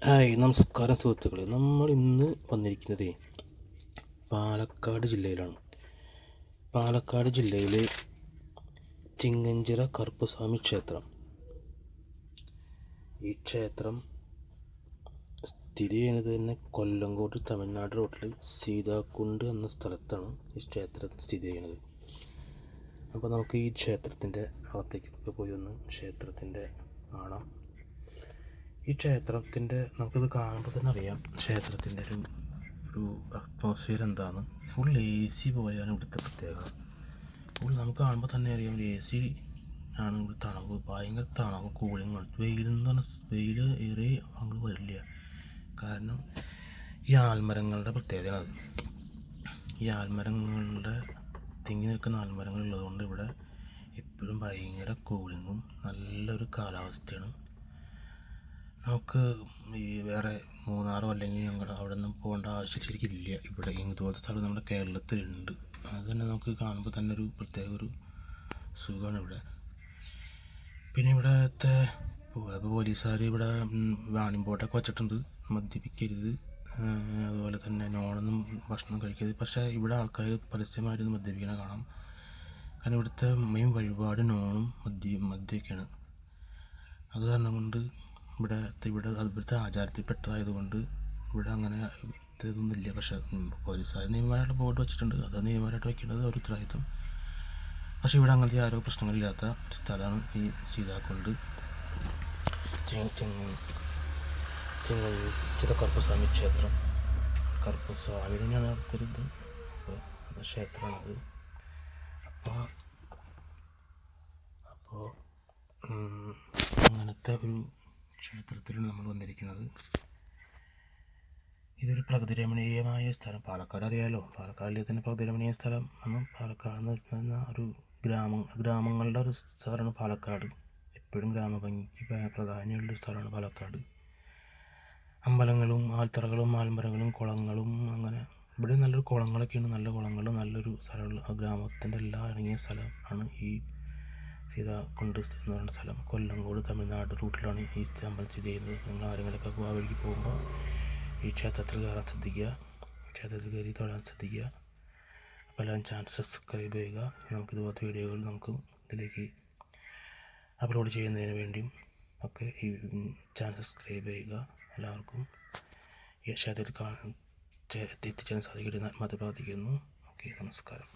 Hi, നമസ്കാരം സുഹൃത്തുക്കളെ. നമ്മൾ ഇന്ന് വന്നിരിക്കുന്നത് പാലക്കാട് ജില്ലയിലാണ്. പാലക്കാട് ജില്ലയിലെ ചിങ്ങഞ്ചിറ കറുപ്പസ്വാമി ക്ഷേത്രം. ഈ ക്ഷേത്രം സ്ഥിതി ചെയ്യുന്നത് തന്നെ കൊല്ലങ്കോട് തമിഴ്നാട് റോഡിൽ സീതാകുണ്ട് എന്ന സ്ഥലത്താണ് ഈ ക്ഷേത്രം സ്ഥിതി ചെയ്യുന്നത്. അപ്പോൾ നമുക്ക് ഈ ക്ഷേത്രത്തിൻ്റെ അകത്തേക്കൊക്കെ പോയി ഒന്ന് ക്ഷേത്രത്തിൻ്റെ കാണാം. ഈ ക്ഷേത്രത്തിൻ്റെ നമുക്കിത് കാണുമ്പോൾ തന്നെ അറിയാം ക്ഷേത്രത്തിൻ്റെ ഒരു അറ്റ്മോസ്ഫിയർ എന്താണ്. ഫുൾ AC പോലെയാണ് ഇവിടുത്തെ പ്രത്യേകത. ഫുൾ നമുക്ക് കാണുമ്പോൾ തന്നെ അറിയാം AC ആണ്. ഇവിടെ തണവ്, ഭയങ്കര തണവ്, കൂളിങ്. വെയിലെന്ന് പറഞ്ഞാൽ വെയിൽ ഏറെ അങ്ങോട്ട് വരില്ല. കാരണം ഈ ആൽമരങ്ങളുടെ പ്രത്യേകതയാണത്. ഈ ആൽമരങ്ങളുടെ തിങ്ങി നിൽക്കുന്ന ആൽമരങ്ങൾ ഉള്ളതുകൊണ്ട് ഇവിടെ എപ്പോഴും ഭയങ്കര കൂളിങ്ങും നല്ലൊരു കാലാവസ്ഥയാണ്. നമുക്ക് ഈ വേറെ മൂന്നാറോ അല്ലെങ്കിൽ ഞങ്ങളുടെ അവിടെ ഒന്നും പോകേണ്ട ആവശ്യം ശരിക്കും ഇല്ല. ഇവിടെ ഇതുപോലത്തെ സ്ഥലം നമ്മുടെ കേരളത്തിലുണ്ട്. അത് തന്നെ നമുക്ക് കാണുമ്പോൾ തന്നെ ഒരു പ്രത്യേക ഒരു സുഖമാണ് ഇവിടെ. പിന്നെ ഇവിടുത്തെ പോലീസുകാർ ഇവിടെ വാണിംഗ് ബോർഡൊക്കെ വച്ചിട്ടുണ്ട്, മദ്യപിക്കരുത്, അതുപോലെ തന്നെ നോണൊന്നും ഭക്ഷണം കഴിക്കരുത്. പക്ഷേ ഇവിടെ ആൾക്കാർ പരസ്യമായിട്ട് മദ്യപിക്കണ കാണാം. കാരണം ഇവിടുത്തെ മെയിൻ വഴിപാട് നോണും മദ്യമൊക്കെയാണ്. അത് കാരണം കൊണ്ട് ഇവിടുത്തെ ആചാരത്തിൽപ്പെട്ടതായതുകൊണ്ട് ഇവിടെ അങ്ങനെ ഇതൊന്നുമില്ല. പക്ഷേ പോലീസുകാർ നിയമപരമായിട്ട് ബോർഡ് വെച്ചിട്ടുണ്ട്, അത് നിയമപരമായിട്ട് വയ്ക്കേണ്ടത് ഒരു ഉത്തരവാദിത്വം. പക്ഷേ ഇവിടെ അങ്ങനത്തെ ആരോ പ്രശ്നങ്ങളില്ലാത്ത ഒരു സ്ഥലമാണ് ഈ സീതാകുണ്ട് ചിങ്ങഞ്ചിറ കറുപ്പസ്വാമി ക്ഷേത്രം. കറുപ്പസ്വാമി തന്നെയാണ് അവിടുത്തെ ഒരു ഇത്. അപ്പോൾ ക്ഷേത്രമാണത്. അപ്പോൾ അങ്ങനത്തെ ഒരു ക്ഷേത്രത്തിലാണ് നമ്മൾ വന്നിരിക്കുന്നത്. ഇതൊരു പ്രകൃതിരമണീയമായ സ്ഥലം. പാലക്കാട് അറിയാമല്ലോ, പാലക്കാടിലെ തന്നെ പ്രകൃതിരമണീയ സ്ഥലം. നമ്മൾ പാലക്കാട് എന്ന് വെച്ചാൽ ഒരു ഗ്രാമങ്ങളുടെ ഒരു സ്ഥലമാണ് പാലക്കാട്. എപ്പോഴും ഗ്രാമഭംഗിക്ക് പ്രാധാന്യമുള്ളൊരു സ്ഥലമാണ് പാലക്കാട്. അമ്പലങ്ങളും ആൽത്തറകളും ആൽമരങ്ങളും കുളങ്ങളും അങ്ങനെ ഇവിടെ നല്ലൊരു കുളങ്ങളൊക്കെയാണ്. നല്ല കുളങ്ങളും നല്ലൊരു സ്ഥലമുള്ള ഗ്രാമത്തിൻ്റെ എല്ലാം ഇറങ്ങിയ സ്ഥലമാണ് ഈ സീതാകുണ്ട് എന്ന് പറയുന്ന സ്ഥലം. കൊല്ലങ്കോട് തമിഴ്നാട് റൂട്ടിലാണ് ഈ അമ്പലം സ്ഥിതി ചെയ്യുന്നത്. നിങ്ങൾ ആരെങ്കിലുമൊക്കെ ആ വഴിക്ക് പോകുമ്പോൾ ഈ ക്ഷേത്രത്തിൽ കയറാൻ ശ്രദ്ധിക്കുക, ക്ഷേത്രത്തിൽ കയറി തൊഴാൻ ശ്രദ്ധിക്കുക. അപ്പോൾ എല്ലാവരും ചാനൽ സബ്സ്ക്രൈബ് ചെയ്യുക. നമുക്കിതുപോലത്തെ വീഡിയോകൾ നമുക്ക് ഇതിലേക്ക് അപ്ലോഡ് ചെയ്യുന്നതിന് വേണ്ടിയും ഒക്കെ ഈ ചാനൽ സബ്സ്ക്രൈബ് ചെയ്യുക. എല്ലാവർക്കും ഈ ക്ഷേത്രത്തിൽ എത്തിച്ചേരാൻ സാധിക്കട്ടെ എന്ന് ആത്മാർത്ഥമായി പ്രാർത്ഥിക്കുന്നു. ഓക്കെ, നമസ്കാരം.